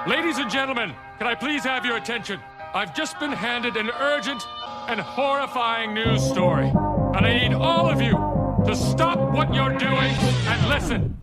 Ladies and gentlemen, can I please have your attention? I've just been handed an urgent and horrifying news story, and I need all of you to stop what you're doing and listen.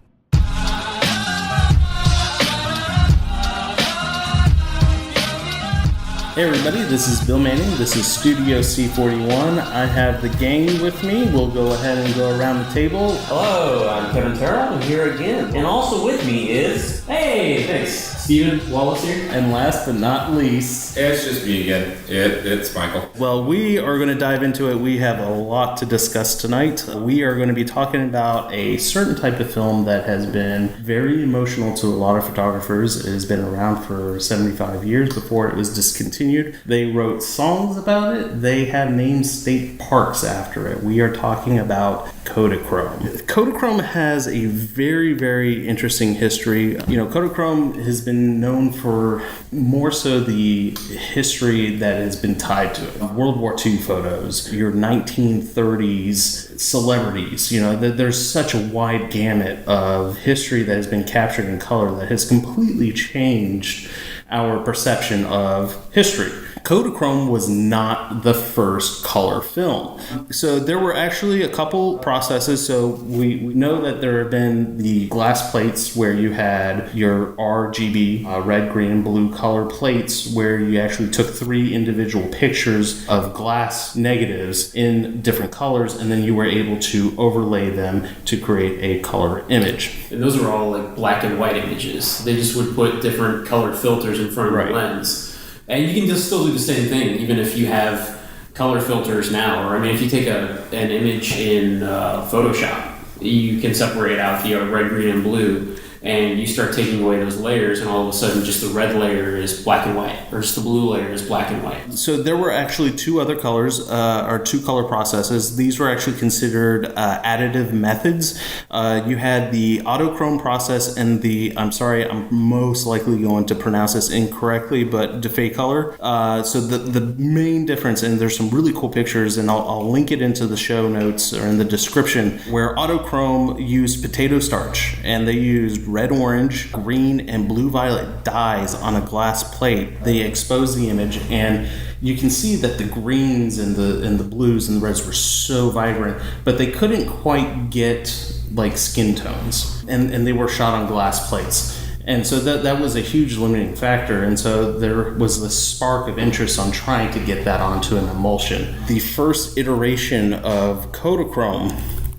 Hey everybody, this is Bill Manning. This is Studio C41. I have the gang with me. We'll go ahead and go around the table. Hello, I'm Kevin Terrell. I'm here again. And also with me is... Hey, thanks. Steven Wallace here. And last but not least... It's just me again. It's Michael. Well, we are going to dive into it. We have a lot to discuss tonight. We are going to be talking about a certain type of film that has been very emotional to a lot of photographers. It has been around for 75 years before it was discontinued. They wrote songs about it. They have named state parks after it. We are talking about Kodachrome. Kodachrome has a very, very interesting history. You know, Kodachrome has been known for more so the history that has been tied to it. World War II photos, your 1930s celebrities, you know, there's such a wide gamut of history that has been captured in color that has completely changed our perception of history. Kodachrome was not the first color film. So there were actually a couple processes. So we know that there have been the glass plates where you had your RGB, red, green, and blue color plates where you actually took 3 individual pictures of glass negatives in different colors, and then you were able to overlay them to create a color image. And those were all like black and white images. They just would put different colored filters in front of the lens. And you can just still do the same thing, even if you have color filters now. Or, I mean, if you take an image in Photoshop, you can separate out the red, green, and blue, and you start taking away those layers, and all of a sudden just the red layer is black and white, or just the blue layer is black and white. So there were actually 2 other colors, or 2 color processes. These were actually considered additive methods. You had the Autochrome process and I'm most likely going to pronounce this incorrectly, but Dufaycolor. So the main difference, and there's some really cool pictures, and I'll link it into the show notes or in the description, where Autochrome used potato starch, and they used red, orange, green, and blue violet dyes on a glass plate. They exposed the image, and you can see that the greens and the blues and the reds were so vibrant, but they couldn't quite get like skin tones, and they were shot on glass plates. And so that was a huge limiting factor, and so there was this spark of interest on trying to get that onto an emulsion. The first iteration of Kodachrome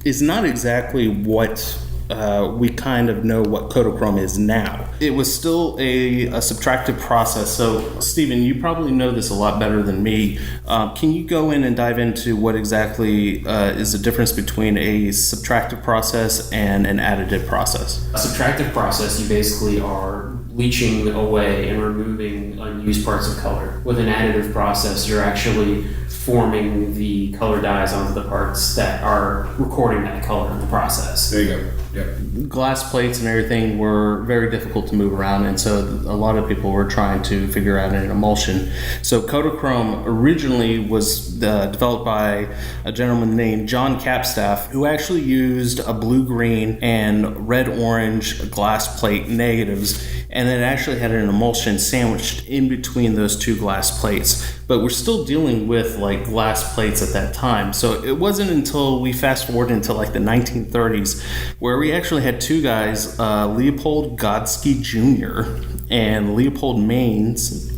is not exactly what we kind of know what Kodachrome is now. It was still a subtractive process. So, Stephen, you probably know this a lot better than me. Can you go in and dive into what exactly is the difference between a subtractive process and an additive process? A subtractive process, you basically are bleaching away and removing unused parts of color. With an additive process, you're actually forming the color dyes onto the parts that are recording that color in the process. There you go. Yep. Glass plates and everything were very difficult to move around, and so a lot of people were trying to figure out an emulsion. So Kodachrome originally was developed by a gentleman named John Capstaff, who actually used a blue-green and red-orange glass plate negatives, and then actually had an emulsion sandwiched in between those 2 glass plates. But we're still dealing with like glass plates at that time. So it wasn't until we fast forward into like the 1930s where we actually had 2 guys, Leopold Godsky Jr. and Leopold Manes.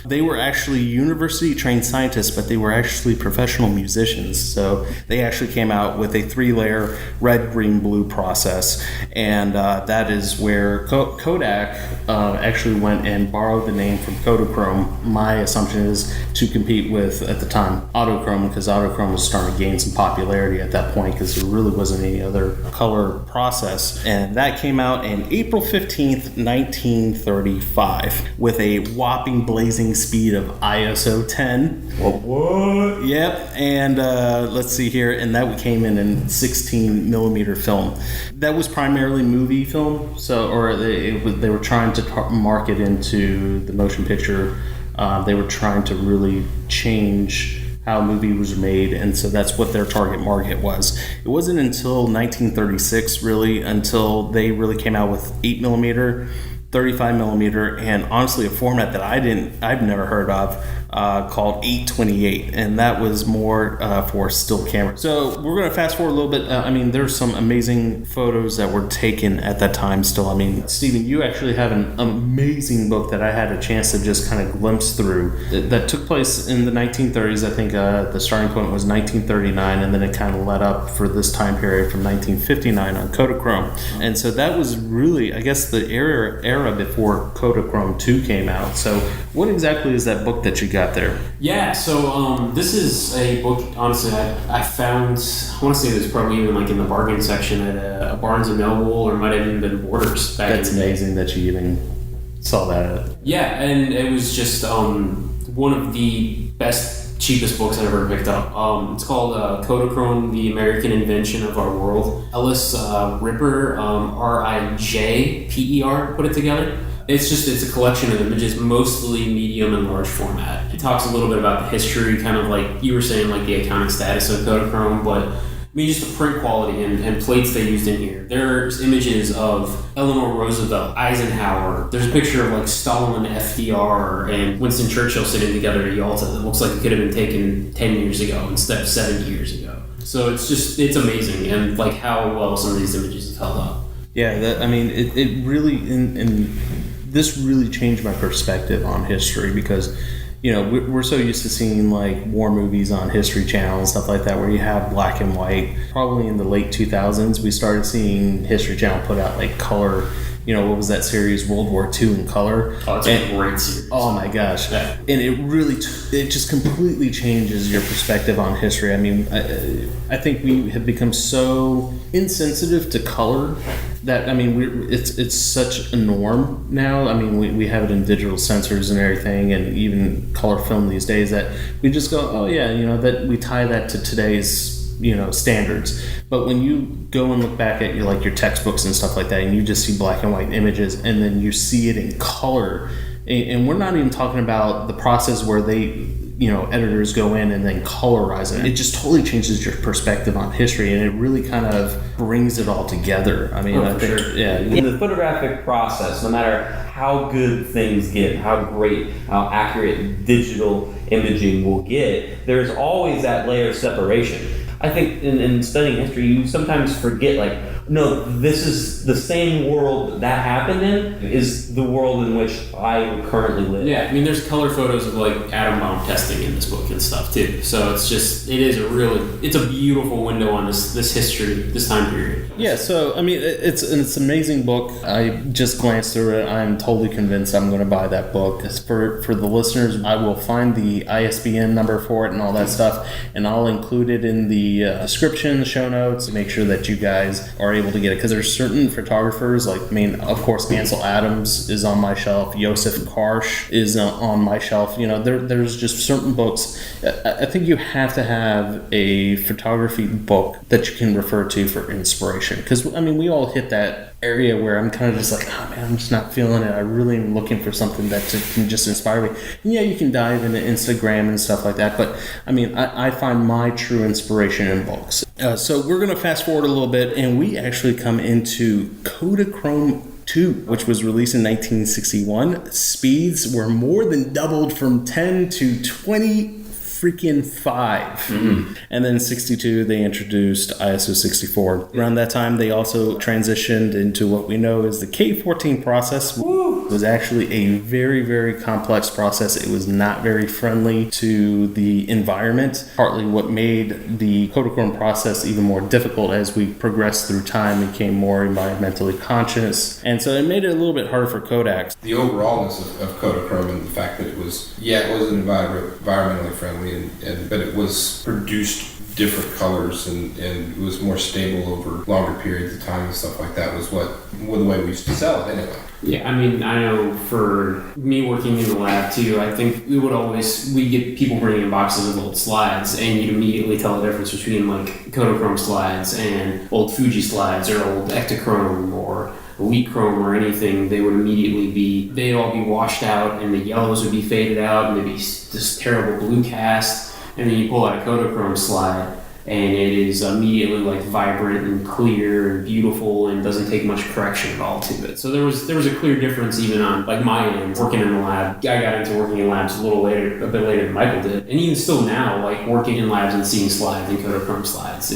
They were actually university-trained scientists, but they were actually professional musicians. So they actually came out with a 3-layer red, green, blue process, and that is where Kodak actually went and borrowed the name from Kodachrome. My assumption is to compete with, at the time, Autochrome, because Autochrome was starting to gain some popularity at that point because there really wasn't any other color process. And that came out in April 15th, 1935. With a whopping blazing speed of ISO 10. What? Yep, and let's see here, and that came in 16 millimeter film. That was primarily movie film, they were trying to market into the motion picture. They were trying to really change how a movie was made, and so that's what their target market was. It wasn't until 1936 really until they really came out with 8 millimeter 35 millimeter, and honestly a format that I've never heard of, called 828, and that was more for still cameras. So we're going to fast forward a little bit. I mean, there's some amazing photos that were taken at that time still. I mean, Stephen, you actually have an amazing book that I had a chance to just kind of glimpse through that took place in the 1930s. I think the starting point was 1939, and then it kind of led up for this time period from 1959 on Kodachrome. And so that was really, I guess, the era before Kodachrome 2 came out. So what exactly is that book that you got there? Yeah, so this is a book, honestly, I found, I want to say it was probably even like in the bargain section at a Barnes & Noble, or might have even been Borders back That's in the day. amazing that you even saw that. Yeah, and it was just one of the best, cheapest books I ever picked up. It's called Kodachrome, The American Invention of Our World. Ellis Ripper, Rijper, put it together. It's a collection of images, mostly medium and large format. It talks a little bit about the history, kind of like you were saying, like the iconic status of Kodachrome, but I mean, just the print quality and plates they used in here. There's images of Eleanor Roosevelt, Eisenhower. There's a picture of like Stalin, FDR, and Winston Churchill sitting together at Yalta that looks like it could have been taken 10 years ago instead of 70 years ago. So it's amazing, and like how well some of these images have held up. Yeah, it really, this really changed my perspective on history, because we're so used to seeing like war movies on History Channel and stuff like that, where you have black and white. Probably in the late 2000s, we started seeing History Channel put out like color. What was that series, World War II in color? Oh, it's a great series. Oh my gosh. Yeah. And it really, it just completely changes your perspective on history. I mean, I think we have become so insensitive to color that, I mean, it's such a norm now. I mean, we have it in digital sensors and everything, and even color film these days, that we just go, oh yeah, that we tie that to today's standards. But when you go and look back at your textbooks and stuff like that, and you just see black and white images, and then you see it in color, and we're not even talking about the process where they editors go in and then colorize it. It just totally changes your perspective on history, and it really kind of brings it all together. I mean, I think, sure. Yeah. In the photographic process, no matter how good things get, how great, how accurate digital imaging will get, there's always that layer of separation. I think in studying history, you sometimes forget, no, this is the same world that happened in is the world in which I currently live. Yeah, I mean, there's color photos of like atom bomb testing in this book and stuff too. So it's a beautiful window on this history, this time period. Yeah, so I mean, it's an amazing book. I just glanced through it. I'm totally convinced I'm going to buy that book. For the listeners, I will find the ISBN number for it and all that stuff, and I'll include it in the description, the show notes, to make sure that you guys are able to get it, because there's certain photographers, of course, Ansel Adams is on my shelf, Joseph Karsh is on my shelf. There's just certain books. I think you have to have a photography book that you can refer to for inspiration, because I mean, we all hit that area where I'm kind of just like, oh man, I'm just not feeling it. I really am looking for something that can just inspire me. And yeah, you can dive into Instagram and stuff like that, but I mean, I find my true inspiration in books. So we're going to fast forward a little bit, and we actually come into Kodachrome 2, which was released in 1961. Speeds were more than doubled from 10 to 20 freaking 5. Mm-hmm. And then in 62 they introduced ISO 64. Around that time they also transitioned into what we know as the K14 process. It was actually a very, very complex process. It was not very friendly to the environment. Partly what made the Kodachrome process even more difficult as we progressed through time, became more environmentally conscious, and so it made it a little bit harder for Kodaks. The overallness of Kodachrome, and the fact that it wasn't environmentally friendly, but it was produced different colors and it was more stable over longer periods of time and stuff like that, was the way we used to sell it anyway. Yeah, I mean, I know for me working in the lab too, I think we get people bringing in boxes of old slides, and you'd immediately tell the difference between like Kodachrome slides and old Fuji slides or old Autochrome or Elite Chrome or anything. They'd all be washed out, and the yellows would be faded out, and there'd be this terrible blue cast. And then you pull out a Kodachrome slide, and it is immediately like vibrant and clear and beautiful and doesn't take much correction at all to it. So there was a clear difference even on like my end working in the lab. I got into working in labs a bit later than Michael did, and even still now, like working in labs and seeing slides and Kodachrome slides,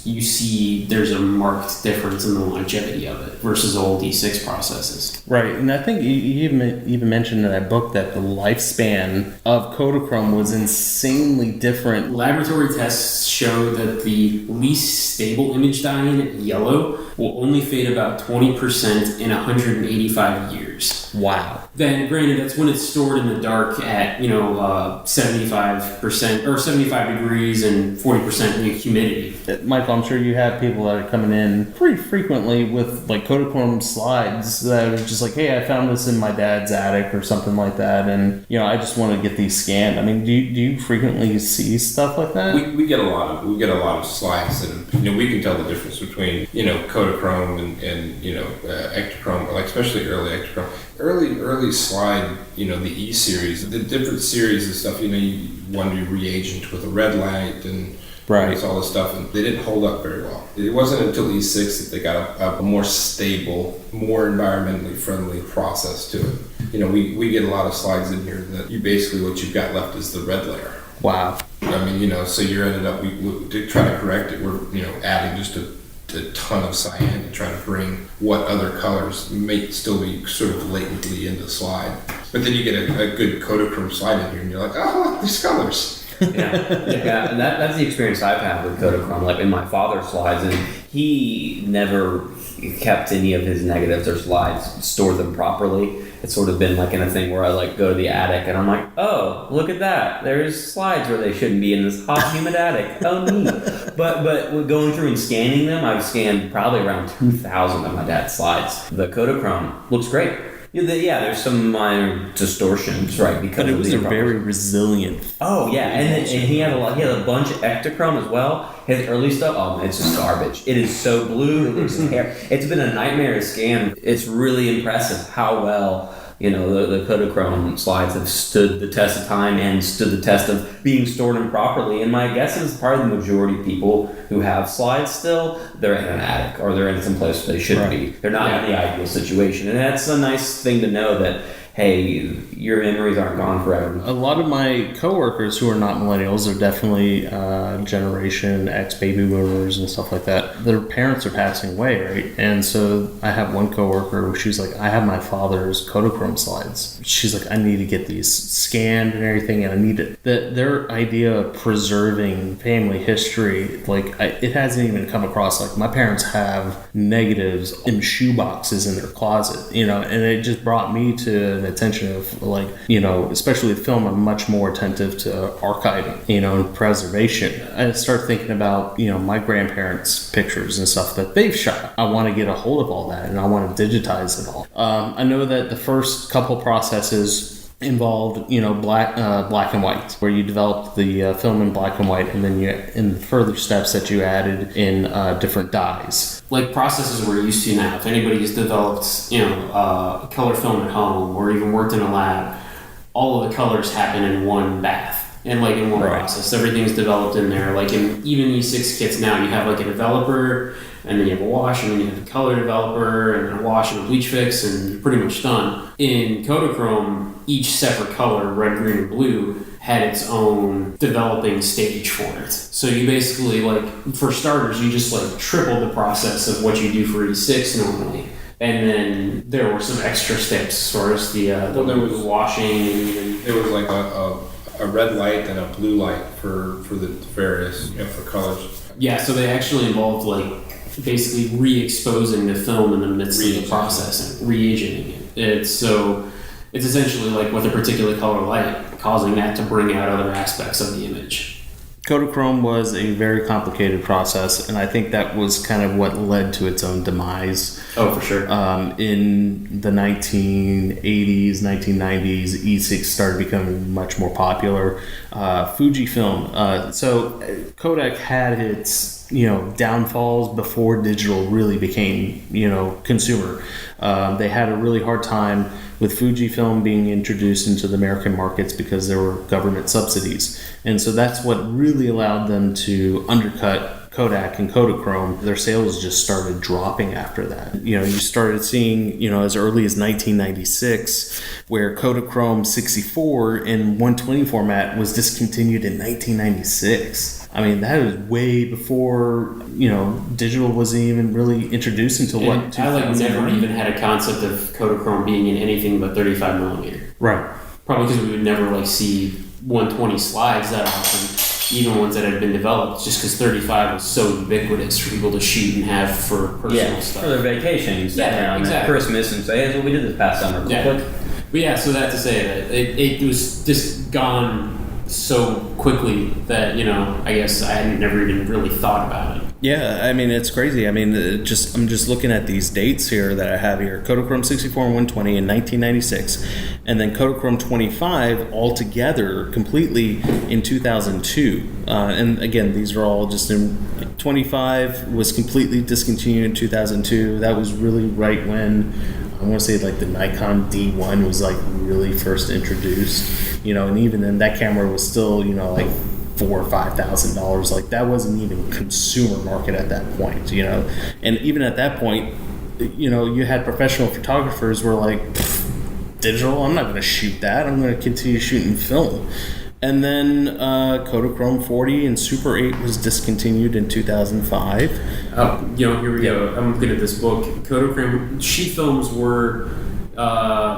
you see there's a marked difference in the longevity of it versus old E6 processes. Right, and I think you even mentioned in that book that the lifespan of Kodachrome was insanely different. Laboratory tests show that the least stable image Dwyane, yellow, will only fade about 20% in 185 years. Wow. Then, granted, that's when it's stored in the dark at 75% or 75 degrees and 40% humidity. Michael, I'm sure you have people that are coming in pretty frequently with like Kodachrome slides that are just like, hey, I found this in my dad's attic or something like that, and I just want to get these scanned. I mean, do you frequently see stuff like that? We get a lot of slides that we can tell the difference between Kodachrome and Ektachrome, like especially early Ektachrome. Early slide, the E series, the different series of stuff, you want to reagent with a red light and right. all this stuff, and they didn't hold up very well. It wasn't until E6 that they got a more stable, more environmentally friendly process to it. We get a lot of slides in here that what you've got left is the red layer. Wow. I mean, so you're ended up, to try to correct it, we're, adding just a ton of cyan and trying to bring what other colors may still be sort of latently in the slide. But then you get a good Kodachrome slide in here and you're like, oh, look, these colors. Yeah, and that's the experience I've had with Kodachrome, like in my father's slides, and he never kept any of his negatives or slides, stored them properly. It's sort of been like in a thing where I like go to the attic and I'm like, oh, look at that. There's slides where they shouldn't be in this hot, humid attic. Oh, neat. But going through and scanning them, I've scanned probably around 2,000 of my dad's slides. The Kodachrome looks great. Yeah, there's some minor distortions, right? But it was a very resilient. Oh yeah, and he had a bunch of Ektachrome as well. His early stuff, oh man, it's just garbage. It is so blue. It looks hair. It's been a nightmare to scan. It's really impressive how well the Kodachrome slides have stood the test of time and stood the test of being stored improperly. And my guess is probably the majority of people who have slides still, they're in an attic or they're in some place where they shouldn't be. They're not in the ideal situation. And that's a nice thing to know that, hey, your memories aren't gone forever. A lot of my coworkers who are not millennials are definitely Generation X baby boomers and stuff like that. Their parents are passing away, right? And so I have one coworker who she's like, I have my father's Kodachrome slides. She's like, I need to get these scanned and everything, and I need it. Their idea of preserving family history, it hasn't even come across. Like, my parents have negatives in shoe boxes in their closet, and it just brought me to attention of especially with film, I'm much more attentive to archiving and preservation. I start thinking about my grandparents' pictures and stuff that they've shot. I want to get a hold of all that and I want to digitize it all. I know that the first couple processes involved black and white, where you developed the film in black and white, and then in further steps that you added in different dyes. Like processes we're used to now. If anybody has developed color film at home or even worked in a lab, all of the colors happen in one bath and in one process. Everything's developed in there. Like in even E6 kits now, you have a developer, and then you have a wash, and then you have a color developer, and then a wash and a bleach fix, and you're pretty much done. In Kodachrome, each separate color, red, green, and blue, had its own developing stage for it. So you basically, for starters, you just triple the process of what you do for E6 normally. And then there were some extra steps as far as there was washing. And there was a red light and a blue light for the various, for colors. Yeah, so they actually involved basically re-exposing the film in the midst of the process and re-agenting it. It's essentially with a particular color light, causing that to bring out other aspects of the image. Kodachrome was a very complicated process, and I think that was kind of what led to its own demise. Oh, for sure. In the 1980s, 1990s, E6 started becoming much more popular. FujiFilm. So Kodak had its downfalls before digital really became, consumer. They had a really hard time with Fujifilm being introduced into the American markets because there were government subsidies. And so that's what really allowed them to undercut Kodak and Kodachrome. Their sales just started dropping after that. You started seeing, as early as 1996, where Kodachrome 64 in 120 format was discontinued in 1996. I mean, that was way before, digital wasn't even really introduced until what? I never even had a concept of Kodachrome being in anything but 35 millimeter. Right. Probably because we would never see 120 slides that often, even ones that had been developed, just because 35 was so ubiquitous for people to shoot and have for personal stuff. For their vacation, you sit down at Christmas and say, "Hey, that's what we did this past summer." But so that to say that it was just gone so quickly that I guess I hadn't never even really thought about it. Yeah, I mean, it's crazy. I mean, I'm just looking at these dates here that I have here. Kodachrome 64 and 120 in 1996, and then Kodachrome 25 altogether completely in 2002. And again, these are all just in 25 was completely discontinued in 2002. That was really right when I want to say the Nikon D1 was really first introduced, and even then that camera was still $4,000 or $5,000. That wasn't even consumer market at that point, and even at that point, you had professional photographers who were digital, I'm not going to shoot that, I'm going to continue shooting film. And then Kodachrome 40 and Super 8 was discontinued in 2005. Here we go. I'm looking at this book. Kodachrome sheet films were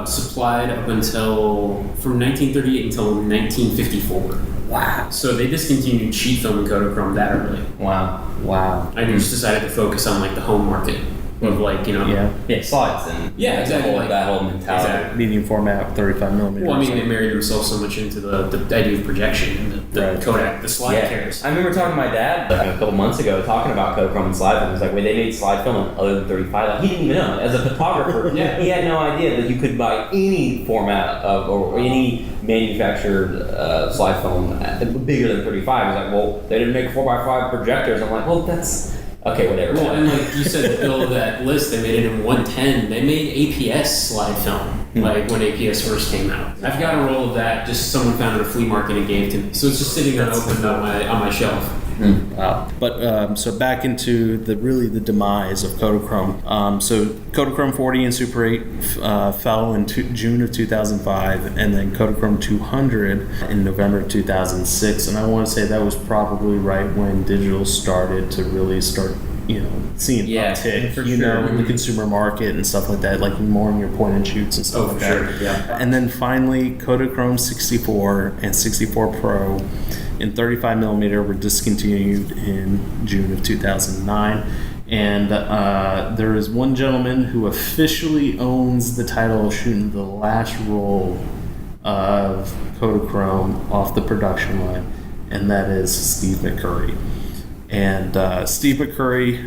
supplied up until from 1938 until 1954. Wow. So they discontinued sheet film and Kodachrome that early. Wow. And they just decided to focus on the home market of slides and exactly that whole mentality. Exactly. Medium format, 35 millimeters. Well, I mean, they married themselves so much into the idea of projection and the Kodak, the slide carriers. I remember talking to my dad a couple months ago, talking about Kodachrome and slide film. He was they made slide film other than 35. He didn't even know. As a photographer, he had no idea that you could buy any format or any manufactured slide film bigger than 35. He was they didn't make 4x5 projectors. I'm that's... Okay, whatever. Well, and you said to build that list, they made it in 110. They made APS slide film, when APS first came out. I've got a roll of that, just someone found it at a flea market and gave it to me. So it's just sitting unopened on my shelf. Wow. But so back into the demise of Kodachrome. So Kodachrome 40 and Super 8 fell in June of 2005, and then Kodachrome 200 in November of 2006. And I want to say that was probably right when digital started to really start, seeing uptick, in the consumer market and stuff like that, more in your point and shoots and stuff like that. Yeah. And then finally, Kodachrome 64 and 64 Pro in 35 millimeter were discontinued in June of 2009. And there is one gentleman who officially owns the title of shooting the last roll of Kodachrome off the production line, and that is Steve McCurry. And Steve McCurry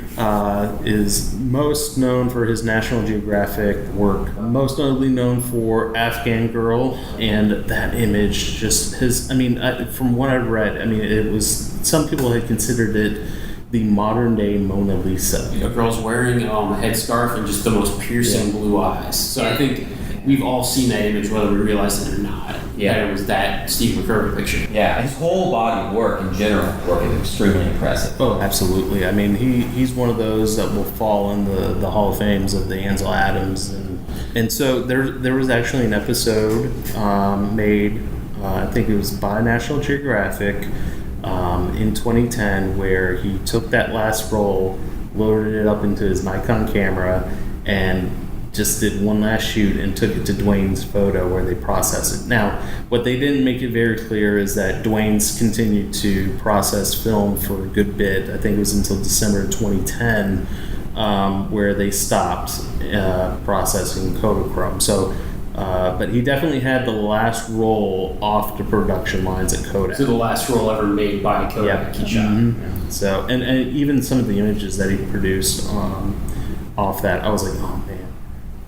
is most known for his National Geographic work, most notably known for Afghan Girl, and that image just from what I've read, it was, some people had considered it the modern day Mona Lisa. A girl's wearing a headscarf and just the most piercing blue eyes. So I think we've all seen that image, whether we realize it or not. Yeah, it was that Steve McCurry picture. Yeah, his whole body of work in general is extremely impressive. Oh, absolutely. He's one of those that will fall in the Hall of Fames of the Ansel Adams, and so there was actually an episode made, I think it was by National Geographic, in 2010, where he took that last roll, loaded it up into his Nikon camera, and just did one last shoot and took it to Dwyane's photo where they process it. Now, what they didn't make it very clear is that Dwyane's continued to process film for a good bit. I think it was until December 2010 where they stopped processing Kodachrome. So, but he definitely had the last roll off the production lines at Kodak. So the last roll ever made by Kodak he shot. Mm-hmm. So, and even some of the images that he produced off that, I was like, oh man,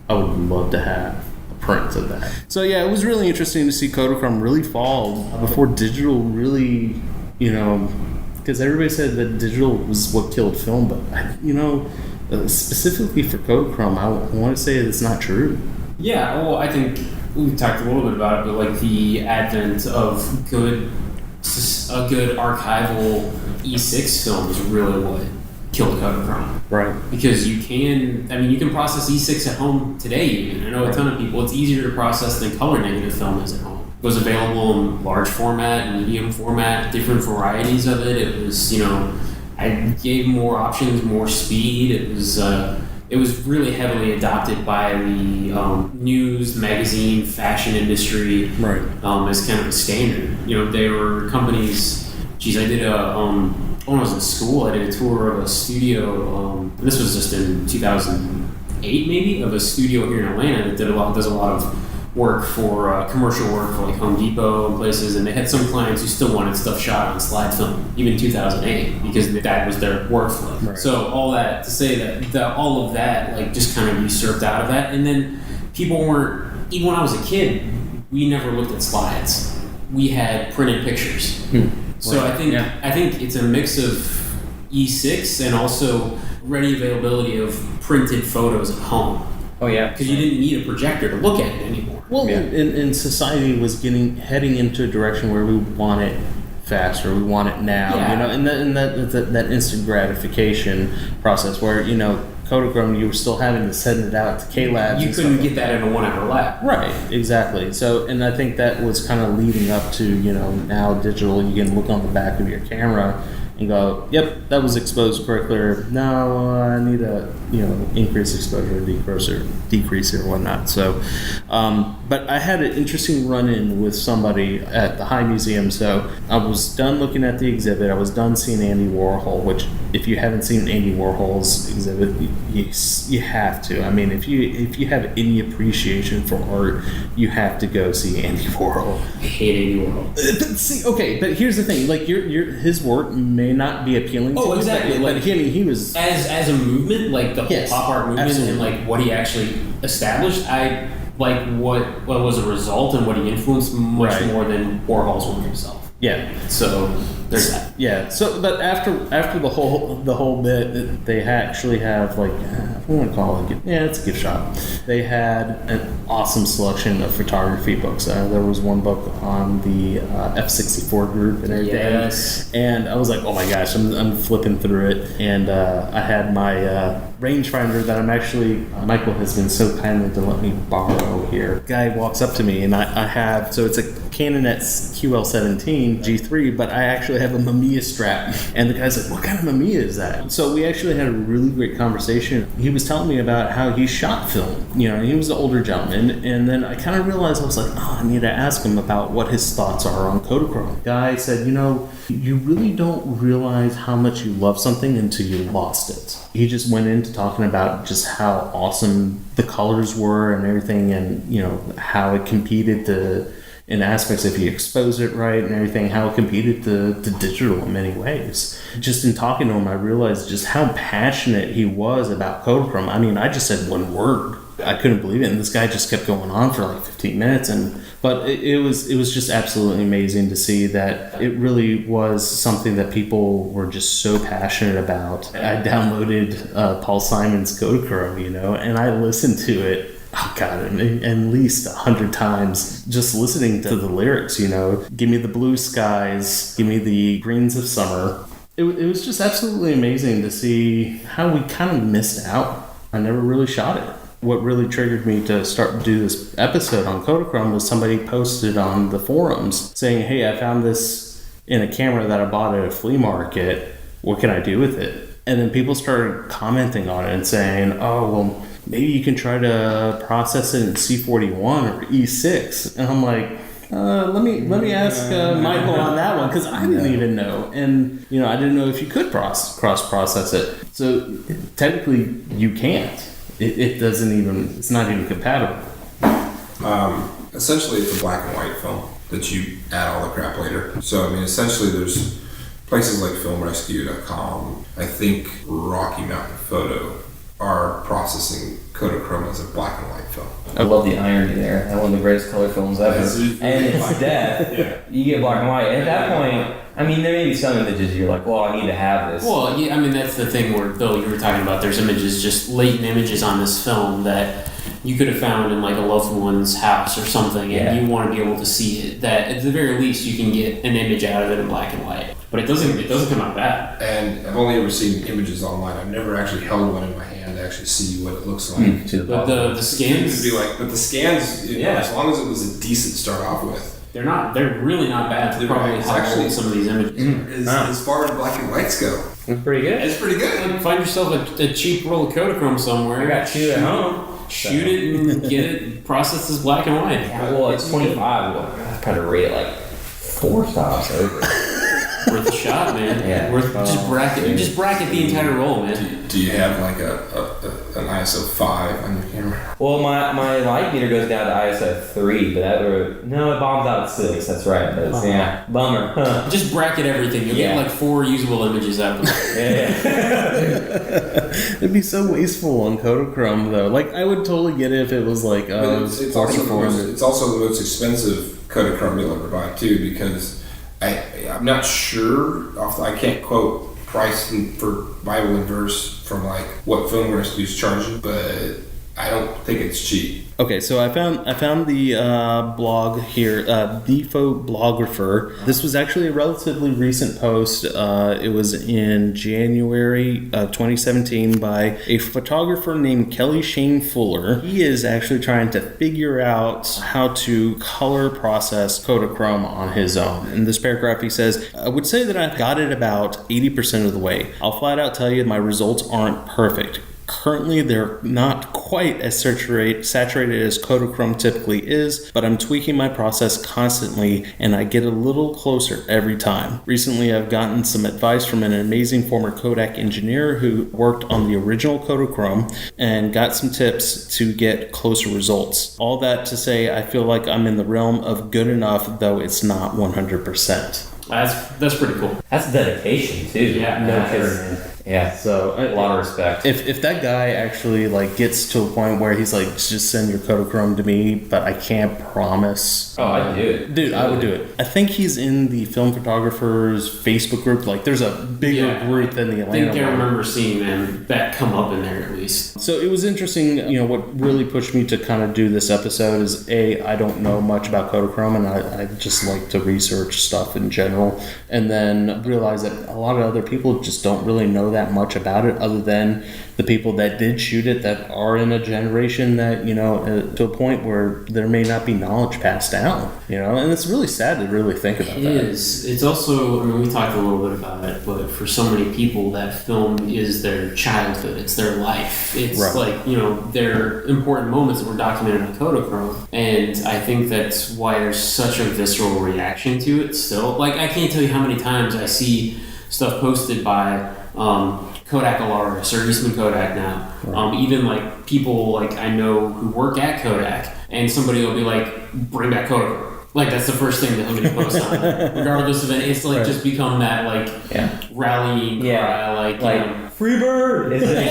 I would love to have a print of that. So yeah, it was really interesting to see Kodachrome really fall before digital really, because everybody said that digital was what killed film, but specifically for Kodachrome, I want to say it's not true. Yeah, well, I think we talked a little bit about it, but like the advent of a good archival E6 film is really what killed Kodachrome. Right. Because you can process E6 at home today even. I know a ton of people, it's easier to process than color negative film is at home. It was available in large format, medium format, different varieties of it. It was, I gave more options, more speed. It was really heavily adopted by the news, magazine, fashion industry, right? As kind of a standard. They were companies. Geez, I did when I was in school, I did a tour of a studio. And this was just in 2008, maybe, of a studio here in Atlanta that does a lot of work for commercial work for like Home Depot and places, and they had some clients who still wanted stuff shot on slide film, even 2008, because that was their workflow. Right. So all that to say that all of that like just kind of usurped out of that, and then people weren't. Even when I was a kid, we never looked at slides. We had printed pictures. So right. I think it's a mix of E6 and also ready availability of printed photos at home. Oh yeah, because you didn't need a projector to look at it anymore. Well, and society was heading into a direction where we want it faster, we want it now, and that instant gratification process where Kodachrome, you were still having to send it out to K-Labs. You couldn't get that in a 1 hour lab. Right, exactly. So, and I think that was kind of leading up to now digital. You can look on the back of your camera and go, yep, that was exposed correctly. No, I need a increase exposure, decrease or whatnot. So, but I had an interesting run-in with somebody at the High Museum. So I was done looking at the exhibit. I was done seeing Andy Warhol, which if you haven't seen Andy Warhol's exhibit, you have to. I mean, if you have any appreciation for art, you have to go see Andy Warhol. I hate Andy Warhol. But here's the thing: like his work may not be appealing to you. Oh, exactly. But he was as a movement, like the whole pop art movement, absolutely. and like what he actually established. I like what was a result and what he influenced much more than Warhol's work himself. Yeah. So there's that. Yeah. So, but after the whole bit, they actually have like what do I want to call it? It's a gift shop. They had an awesome selection of photography books. There was one book on the F64 group and everything. Yes. And I was like, oh my gosh, I'm flipping through it, and I had my rangefinder that I'm actually Michael has been so kindly to let me borrow here. Guy walks up to me and I have, so it's a Canon QL17 G3, but I actually have a Mamiya strap, and the guy's like, what kind of Mamiya is that? So we actually had a really great conversation. He was telling me about how he shot film. He was an older gentleman, and then I kind of realized, I was like, I need to ask him about what his thoughts are on Kodachrome. The guy said, you really don't realize how much you love something until you lost it. He just went into talking about just how awesome the colors were and everything, and how it competed in aspects, if you expose it right and everything, how it competed to digital in many ways. Just in talking to him, I realized just how passionate he was about Kodachrome. I mean, I just said one word. I couldn't believe it, and this guy just kept going on for like 15 minutes. But it was just absolutely amazing to see that it really was something that people were just so passionate about. I downloaded Paul Simon's Kodachrome, and I listened to it. Oh God, at least 100 times, just listening to the lyrics, give me the blue skies, give me the greens of summer. It was just absolutely amazing to see how we kind of missed out. I never really shot it. What really triggered me to start to do this episode on Kodachrome was somebody posted on the forums saying, hey, I found this in a camera that I bought at a flea market. What can I do with it? And then people started commenting on it and saying, oh, well, maybe you can try to process it in C41 or E6. And I'm like, let me ask Michael on that one, because I didn't even know. And, I didn't know if you could cross-process it. So technically, you can't. It's not even compatible. Essentially, it's a black and white film that you add all the crap later. So, essentially, there's places like FilmRescue.com, I think Rocky Mountain Photo are processing Kodachrome as a black and white film. I love the irony there. That's one of the greatest color films ever. And it's death. Yeah. You get black and white. And at that point, I mean, there may be some images you're like, well, I need to have this. Well, yeah, I mean, that's the thing where, Bill, you were talking about, there's images, just latent images on this film that you could have found in like a loved one's house or something, and you want to be able to see it. That at the very least you can get an image out of it in black and white, but it doesn't come out bad. And I've only ever seen images online. I've never actually held one in my hand to actually see what it looks like. But the scans, but the scans, you know, as long as it was a decent start off with, they're really not bad. They're probably how old some of these images. as far as black and whites go, It's pretty good. it's pretty good. Like, find yourself a cheap roll of Kodachrome somewhere. I got two at home. Shoot it and get it processed as black and white. Yeah, well, it's 25. Well, I'd probably rate it like 4 stops over. Worth a shot, man. Yeah. Just bracket the entire roll, man. Do you have like an ISO 5 on your camera? Well, my light meter goes down to ISO 3, but it bombs out at 6. That's right. But yeah, bummer. Huh. Just bracket everything. You'll get like 4 usable images out of it. Yeah. It'd be so wasteful on Kodachrome though. Like I would totally get it if it was like It's also the most expensive Kodachrome you'll ever buy too, because I'm not sure. I can't quote price for Bible and verse from like what film rescues charging, but I don't think it's cheap. Okay, so I found the blog here, Defo Bloggrapher. This was actually a relatively recent post. It was in January 2017 by a photographer named Kelly Shane Fuller. He is actually trying to figure out how to color process Kodachrome on his own. In this paragraph, he says, I would say that I've got it about 80% of the way. I'll flat out tell you my results aren't perfect. Currently, they're not quite as saturated as Kodachrome typically is, but I'm tweaking my process constantly and I get a little closer every time. Recently, I've gotten some advice from an amazing former Kodak engineer who worked on the original Kodachrome and got some tips to get closer results. All that to say, I feel like I'm in the realm of good enough, though it's not 100%. That's pretty cool. That's dedication too. Yeah. No kidding. Yeah, so a lot of respect. If that guy actually like gets to a point where he's like, just send your Kodachrome to me, but I can't promise. Oh, I'd do it. Dude, I would do it. I think he's in the film photographers Facebook group. Like, there's a bigger group than the Atlanta I think I one. remember seeing that come up in there at least. So it was interesting. You know, what really pushed me to kind of do this episode is I don't know much about Kodachrome, and I just like to research stuff in general, and then realize that a lot of other people just don't really know that much about it, other than the people that did shoot it that are in a generation that, you know, to a point where there may not be knowledge passed down, you know, and it's really sad to really think about that. It is. It's also, I mean, we talked a little bit about it, but for so many people, that film is their childhood. It's their life. It's like, you know, their important moments that were documented on Kodachrome. And I think that's why there's such a visceral reaction to it still. Like, I can't tell you how many times I see stuff posted by Kodachrome or Eastman Kodak now. Even like people like I know who work at Kodak, and somebody will be like, bring back Kodachrome. Like that's the first thing that I'm going to post on it. Regardless of it. It's like just become that like rallying cry, like you know, free bird is the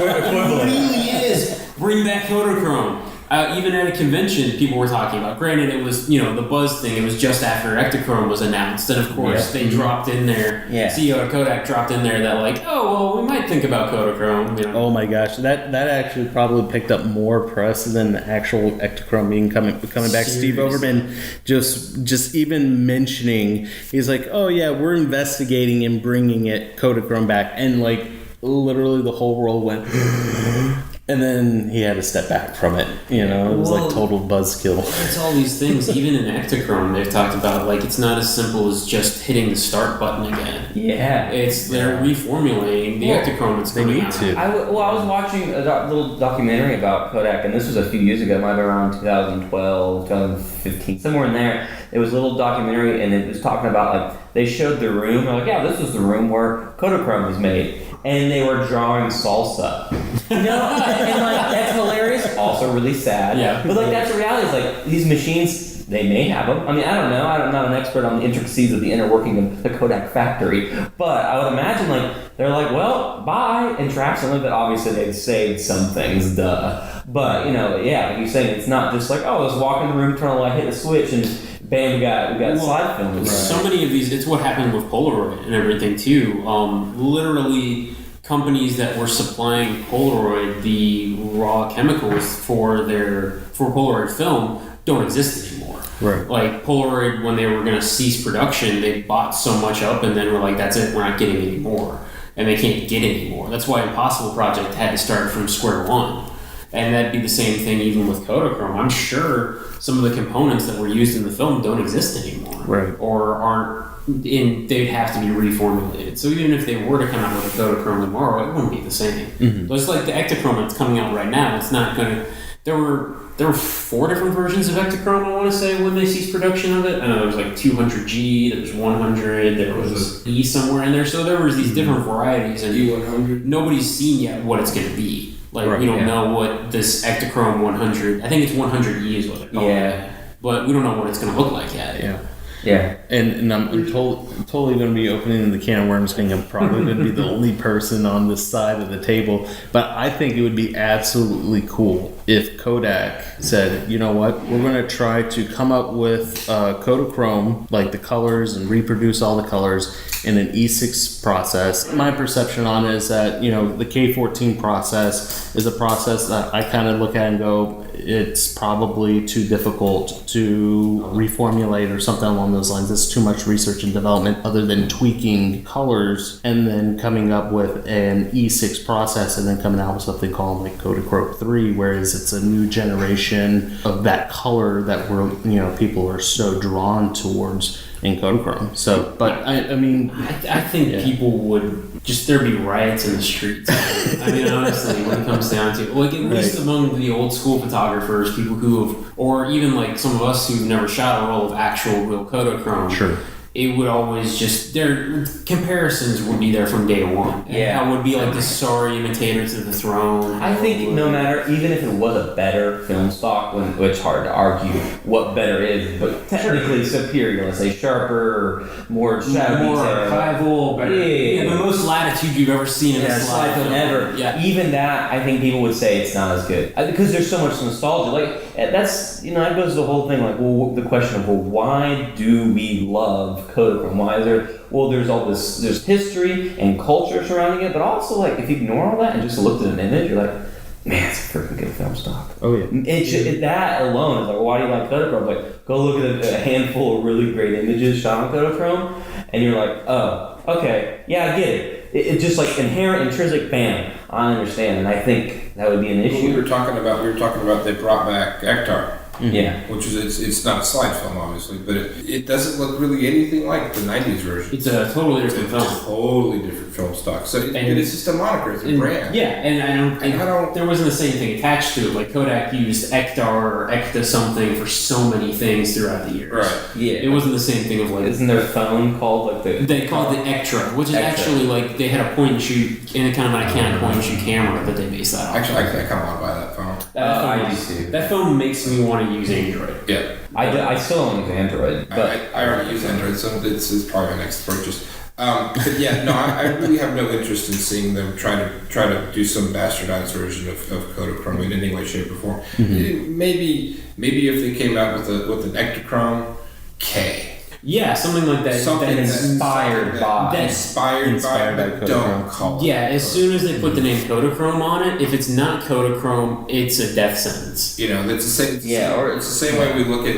equivalent. It really is. Bring back Kodachrome. Even at a convention, people were talking about. Granted, it was, you know, the buzz thing. It was just after Ektachrome was announced, and of course they dropped in there. CEO of Kodak dropped in there that like, oh well, we might think about Kodachrome. You know? Oh my gosh, that actually probably picked up more press than the actual Ektachrome being coming back. Steve Overman just even mentioning, he's like, oh yeah, we're investigating and bringing Kodachrome back, and like literally the whole world went. And then he had to step back from it. You know, it was like total buzzkill. It's all these things. Even in Ektachrome, they've talked about like it's not as simple as just hitting the start button again. Yeah, they're reformulating the Ektachrome. It's they need to. I was watching a little documentary about Kodak, and this was a few years ago. It might have been around 2012, 2015, somewhere in there. It was a little documentary, and it was talking about like they showed the room. They're like, yeah, this was the room where Kodachrome was made. And they were drawing salsa. You know, and like that's hilarious. Also really sad. Yeah. But like that's the reality. Is like these machines they may have them. I mean, I don't know. I'm not an expert on the intricacies of the inner working of the Kodak factory, but I would imagine like they're like, well, buy and track some of it. Obviously, they've saved some things, duh. But like you're saying, it's not just like, oh, let's walk in the room, turn on the light, hit the switch, and bam, we got slide film. Right. So many of these, it's what happened with Polaroid and everything too. Literally, companies that were supplying Polaroid the raw chemicals for Polaroid film don't exist anymore. Right. Like Polaroid, when they were going to cease production, they bought so much up and then were like, that's it, we're not getting any more. And they can't get any more. That's why Impossible Project had to start from square one. And that'd be the same thing even with Kodachrome. I'm sure some of the components that were used in the film don't exist anymore. Right. Or aren't they'd have to be reformulated. So even if they were to come out with a Kodachrome tomorrow, it wouldn't be the same. Mm-hmm. But it's like the Ektachrome that's coming out right now. It's not going to... There were 4 different versions of Ektachrome, I want to say, when they ceased production of it. I know there was like 200G, there was 100, there was E somewhere in there. So there was these different varieties, and E100. Nobody's seen yet what it's going to be. Like, we don't know what this Ektachrome 100, I think it's 100E is what they're calling it. But we don't know what it's going to look like yet. Yeah. And I'm totally going to be opening the can of worms, being I'm probably going to be the only person on this side of the table. But I think it would be absolutely cool if Kodak said, you know what, we're going to try to come up with Kodachrome, like the colors, and reproduce all the colors in an E6 process. My perception on it is that, the K14 process is a process that I kind of look at and go, it's probably too difficult to reformulate or something along those lines. It's too much research and development other than tweaking colors and then coming up with an E6 process and then coming out with something called like Kodachrome 3, whereas it's a new generation of that color that people are so drawn towards in Kodachrome. So, but I mean, I think people would there'd be riots in the streets. I mean, honestly, when it comes down to it, like at least among the old school photographers, people who have, or even like some of us who've never shot a roll of actual real Kodachrome. Sure. It would always their comparisons would be there from day one. Yeah. It would be like the sorry imitator to the throne. I think no matter, even if it was a better film stock, which it's hard to argue what better is, but technically superior, let's say sharper, more shadow more detail. archival, better. Yeah, the most latitude you've ever seen in a slide film ever. Yeah. Even that, I think people would say it's not as good because there's so much nostalgia. Like that's that goes to the whole thing. Like, well, the question of why do we love Kodachrome? Why is there? Well, there's all this. There's history and culture surrounding it, but also like if you ignore all that and just looked at an image, you're like, man, it's a freaking good film stock. Oh yeah. That alone is like, well, why do you like Kodachrome? Like, go look at a handful of really great images shot on Kodachrome, and you're like, oh, okay, yeah, I get it. It's just like inherent, intrinsic. Bam, I understand, and I think that would be an issue. We were talking about they brought back Ektar. Mm-hmm. Yeah, which is it's not a slide film obviously, but it doesn't look really anything like the 90s version. It's a totally different film. Totally different film stock. So it's just a moniker, it's a brand. Yeah, and I don't. There wasn't the same thing attached to it. Like Kodak used Ektar or Ekta something for so many things throughout the years. Right. Yeah. It wasn't the same thing of like. Isn't their phone called like the? They called it Ektra, which is actually like they had a point and shoot and kind of like a Canon point and shoot camera that they based that on. Actually, I kind of want to buy that phone. I do too. That phone makes me want to use Android. Yeah. I still don't use Android, but I already use Android, so it's probably my next purchase. But yeah, no, I really have no interest in seeing them try to do some bastardized version of Kodachrome in any way, shape, or form. Mm-hmm. Maybe if they came out with an Ektachrome K. Yeah, something like that. Something inspired by, but don't call it. Yeah, as soon as they put the name Kodachrome on it, if it's not Kodachrome, it's a death sentence. It's the same. It's the same way we look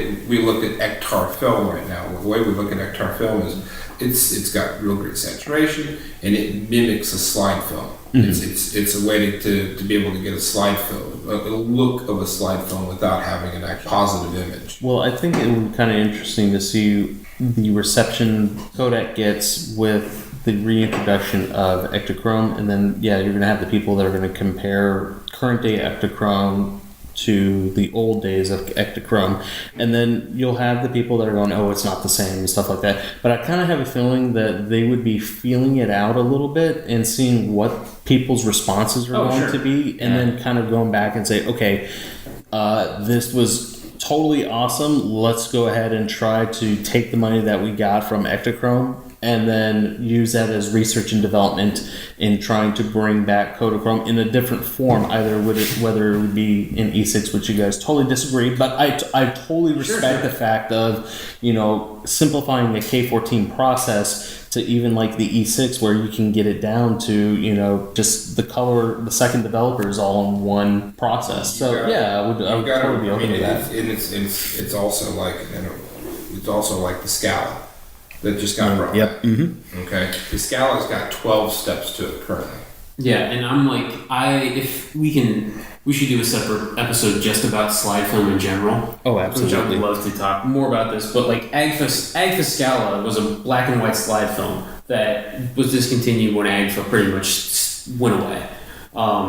at Ektar film right now. The way we look at Ektar film is it's got real great saturation and it mimics a slide film. Mm-hmm. It's a way to be able to get a slide film, a look of a slide film without having an actual positive image. Well, I think it would be kind of interesting to see the reception Kodak gets with the reintroduction of Ektachrome, and then you're going to have the people that are going to compare current day Ektachrome to the old days of Ektachrome, and then you'll have the people that are going, oh, it's not the same and stuff like that. But I kind of have a feeling that they would be feeling it out a little bit and seeing what people's responses are going to be, and then kind of going back and say, okay, this was totally awesome. Let's go ahead and try to take the money that we got from Ektachrome and then use that as research and development in trying to bring back Kodachrome in a different form, whether it would be in E6, which you guys totally disagree, but I totally respect the fact of, simplifying the K14 process to even like the E6 where you can get it down to, just the color, the second developer is all in one process. So I would totally be open to that. And it's also like, it's also like the Scala that just got brought Yep. Mm-hmm. Okay. The Scala's got 12 steps to it currently. Yeah, and I'm like, if we should do a separate episode just about slide film in general. Oh, absolutely. Which I would love to talk more about this. But like Agfa Scala was a black and white slide film that was discontinued when Agfa pretty much went away.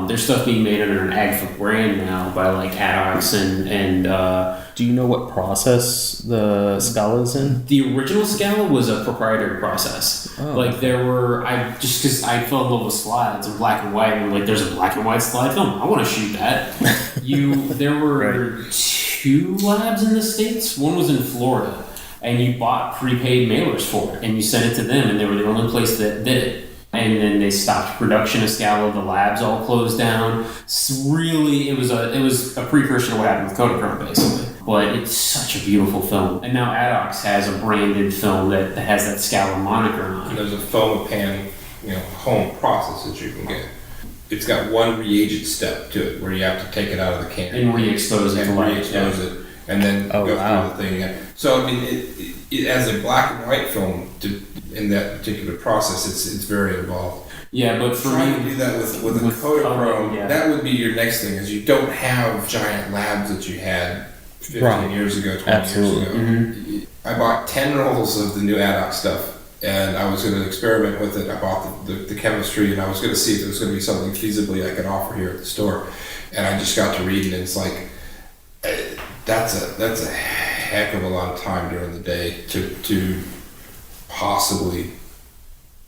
There's stuff being made under an Agfa brand now by like Addox and do you know what process the Scala is in? The original Scala was a proprietary process. Oh. Like because I fell in love with slides and black and white, and like there's a black and white slide film. I want to shoot that. There were 2 labs in the States. One was in Florida, and you bought prepaid mailers for it, and you sent it to them, and they were the only place that did it. And then they stopped production of Scala. The labs all closed down. Really, it was a precursor to what happened with Kodachrome, basically. But it's such a beautiful film. And now Addox has a branded film that has that Scala moniker on And it. there's a foam-pan, home process that you can get. It's got one reagent step to it where you have to take it out of the can And re-expose it to light. re-expose it, and then go through the thing. So I mean, it as a black and white film, in that particular process, it's very involved. Yeah, but for Trying to me, do that with a Kodachrome, that would be your next thing. Is you don't have giant labs that you had 15 years ago, 20 years ago. Mm-hmm. I bought 10 rolls of the new Addox stuff, and I was going to experiment with it. I bought the chemistry, and I was going to see if there was going to be something feasibly I could offer here at the store. And I just got to reading, and it's like that's a heck of a lot of time during the day to possibly,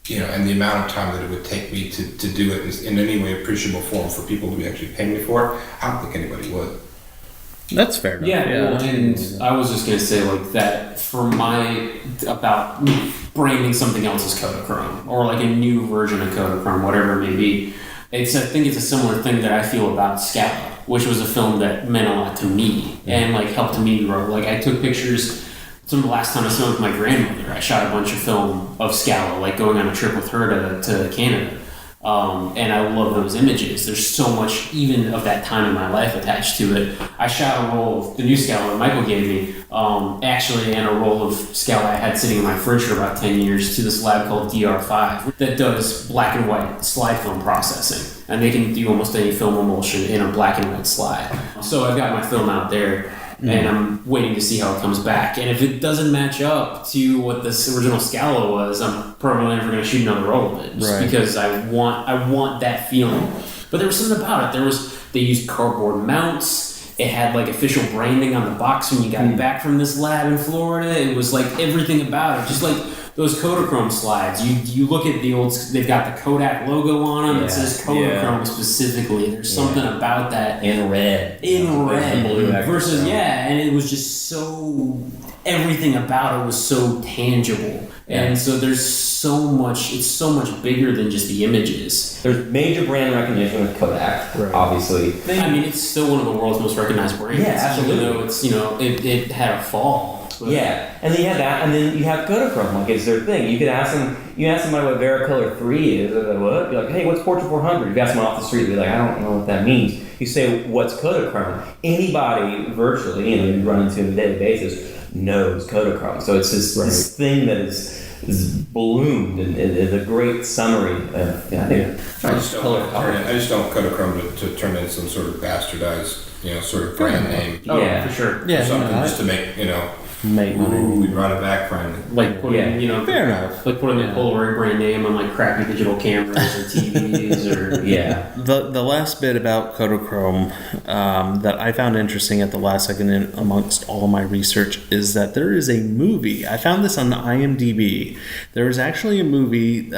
and the amount of time that it would take me to do it in any way appreciable form for people to actually pay me for it. I don't think anybody would. That's fair enough. yeah, well, and I was just gonna say like that for about branding something else as Kodachrome or like a new version of Kodachrome, whatever it may be. I think it's a similar thing that I feel about Scala, which was a film that meant a lot to me and like helped me grow. Like I took pictures. Some of the last time I spent with my grandmother, I shot a bunch of film of Scala, like going on a trip with her to Canada. And I love those images. There's so much, even of that time in my life, attached to it. I shot a roll of the new Scala that Michael gave me, actually, and a roll of Scala I had sitting in my fridge for about 10 years to this lab called DR5 that does black and white slide film processing. And they can do almost any film emulsion in a black and white slide. So I've got my film out there. And I'm waiting to see how it comes back. And if it doesn't match up to what this original Scala was, I'm probably never going to shoot another roll of it, just because I want that feeling. But there was something about it. They used cardboard mounts. It had like official branding on the box when you got it back from this lab in Florida. It was like everything about it, just like those Kodachrome slides. You look at the old, they've got the Kodak logo on them. It says Kodachrome specifically. There's something about that. In red. Versus, and it was just so, everything about it was so tangible. And so there's so much, it's so much bigger than just the images. There's major brand recognition with Kodak, obviously. I mean, it's still one of the world's most recognized brands. Yeah, absolutely. Even though it's, it had a fall. But And then you have that, and then you have Kodachrome, like it's their thing. You could ask them, somebody what Varicolor 3 is, or what? You're like, hey, what's Portrait 400? You ask them off the street, they're like, I don't know what that means. You say, what's Kodachrome? Anybody virtually, you run into on a daily basis, knows Kodachrome. So it's this thing that is ballooned and a great summary of, I just don't Kodachrome to turn into some sort of bastardized, sort of brand name. for sure. Yeah, something just to make, make money. Ooh, we'd run it back finally. Like putting, Yeah. you know, Fair enough. like putting a Polaroid brand name on like crappy digital cameras or TVs or Yeah. The last bit about Kodachrome that I found interesting at the last second in amongst all my research is that there is a movie. I found this on IMDb. There is actually a movie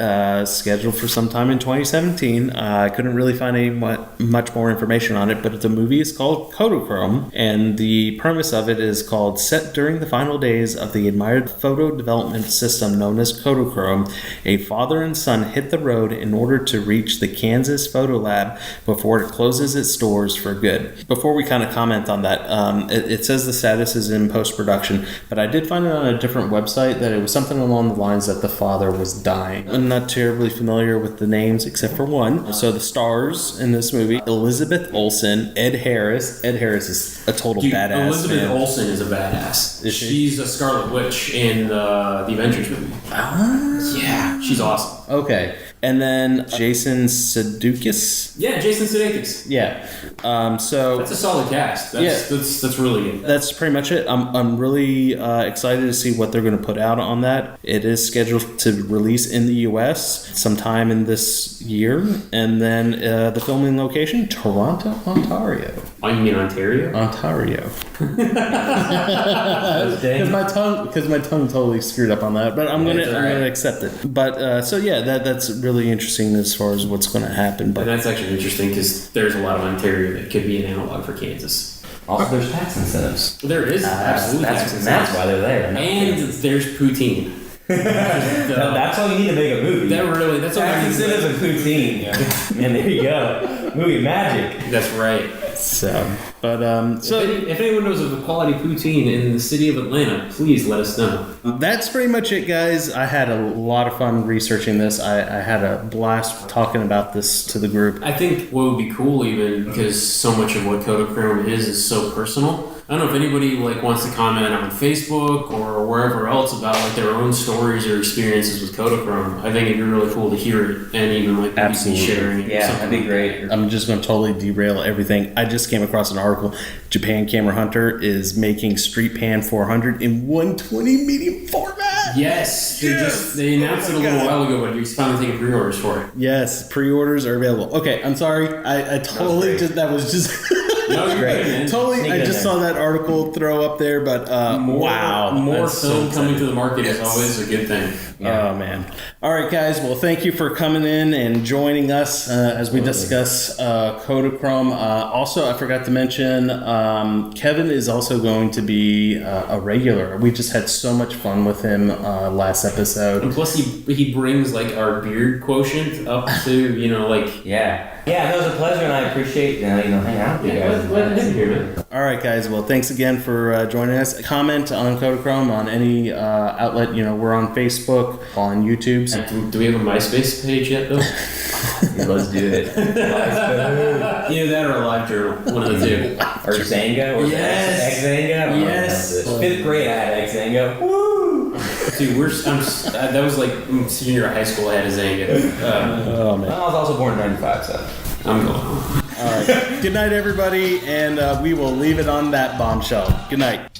scheduled for sometime in 2017. I couldn't really find any much more information on it, but the movie is called Kodachrome, and the premise of it is called Set During the Final Days of the Admired Photo Development System known as Kodachrome. A father and son hit the road in order to reach the Kansas Photo Lab before it closes its doors for good. Before we kind of comment on that, it says the status is in post-production, but I did find it on a different website that it was something along the lines that the father was dying. I'm not terribly familiar with the names except for one. So the stars in this movie, Elizabeth Olsen, Ed Harris. Ed Harris is a total Dude, badass. Elizabeth man. Olsen is a badass. Is she? She's a Scarlet Witch in the Avengers movie. Yeah, she's awesome. Okay. And then Jason Sudeikis. Yeah, Jason Sudeikis. Yeah. So That's a solid cast. That's really good. that's pretty much it. I'm really excited to see what they're going to put out on that. It is scheduled to release in the U.S. sometime in this year, and then the filming location, Toronto, Ontario. Oh, you mean Ontario? Ontario. Dang. Because my tongue totally screwed up on that, but I'm Yeah, gonna it's all I'm right. gonna accept it. But so yeah, that's really interesting as far as what's going to happen. And But that's actually interesting because there's a lot of Ontario that could be an analog for Kansas. Also, there's tax incentives. There is absolutely That's why they're there. And there's poutine. That's all you need to make a movie. That's all tax I need. incentives and poutine. And there you go. Movie magic. That's right. so, but so If anyone knows of a quality poutine in the city of Atlanta, please let us know. that's pretty much it, guys. I had a lot of fun researching this. I had a blast talking about this to the group. I think what would be cool, even because so much of what Kodachrome is so personal. I don't know if anybody wants to comment on Facebook or wherever else about their own stories or experiences with Kodachrome. I think it'd be really cool to hear it and even maybe Absolutely. sharing. Yeah, something that'd be great. I'm just going to totally derail everything. I just came across an article. Japan Camera Hunter is making Street Pan 400 in 120 medium format. Yes, Yes! they announced it a little while ago, but you're finally taking pre-orders for it. Yes, pre-orders are available. Okay, I'm sorry. I totally great. that was just No, you're Great. good, man. totally. Sneak I it in just there. saw that article throw up there, but wow, More that's so film coming to exciting. the market is Yes. always a good thing. Oh man! All right, guys. Well, thank you for coming in and joining us as we discuss Kodachrome. Also, I forgot to mention Kevin is also going to be a regular. We just had so much fun with him last episode. And plus, he brings our beard quotient up to Yeah. Yeah, it was a pleasure, and I appreciate hanging out with you guys. let him hear it. All right, guys. Well, thanks again for joining us. Comment on Kodachrome on any outlet. We're on Facebook, on YouTube. So Do we have a MySpace page yet, though? Let's do it. Either that or a live journal, one of the two. Or Xanga, or Yes. X-Zanga. Yes. 5th grade, I had X-Zanga. Woo! Dude, that was senior year of high school. I had a Zanga. oh man! I was also born in 95, so. I'm going home. All right. Good night, everybody, and we will leave it on that bombshell. Good night.